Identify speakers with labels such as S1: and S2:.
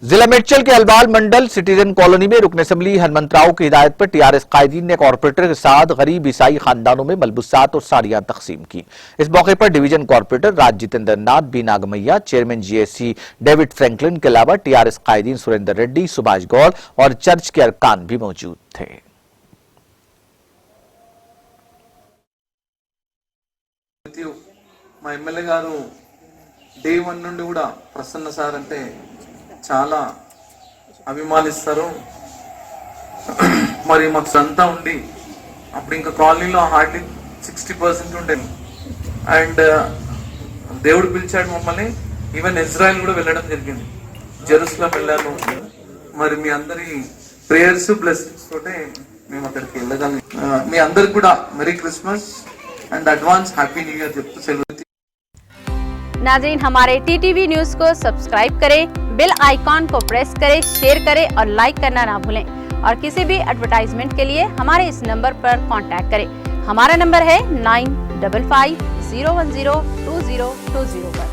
S1: जिला मेडचल के अलवाल मंडल citizen colony में रुकन असेंबली हनुमंतराव की हिदायत पर टीआरएस कायदीन ने कॉर्पोरेटर के साथ गरीब ईसाई खानदानों में मलबूसात और साड़ियां तकसीम की। इस मौके पर division corporator Raj Jitendra Nath, B Nagamaiah, chairman GSC David Franklin के अलावा टीआरएस कायदीन सुरेंद्र रेड्डी, सुभाष गौड़ और चर्च के अरकान भी मौजूद थे।
S2: మా ఎమ్మెల్యే గారు డే 1 నుండి కూడా ప్రసన్న సార్ అంటే చాలా అభిమానిస్తారు. మరి మాకు సంతా ఉండి అప్పుడు ఇంకా కాలనీలో హార్డ్లీ 60% ఉండే అండ్ దేవుడు పిలిచాడు మమ్మల్ని. ఈవెన్ ఇజ్రాయెల్ కూడా వెళ్ళడం జరిగింది, జెరూసలేం వెళ్ళాను. మరి మీ అందరి ప్రేయర్స్ బ్లెస్సింగ్స్ తోటే మేము అక్కడికి వెళ్ళగలం. మీ అందరికి కూడా merry Christmas and advance happy new year जब सेलिब्रेट।
S3: नाज़रीन, हमारे टीटीवी न्यूज को सब्सक्राइब करें, बेल आइकॉन को प्रेस करें, शेयर करें और लाइक करना ना भूलें। और किसी भी एडवर्टाइजमेंट के लिए हमारे इस नंबर पर कांटेक्ट करें। हमारा नंबर है 9550102020 पर।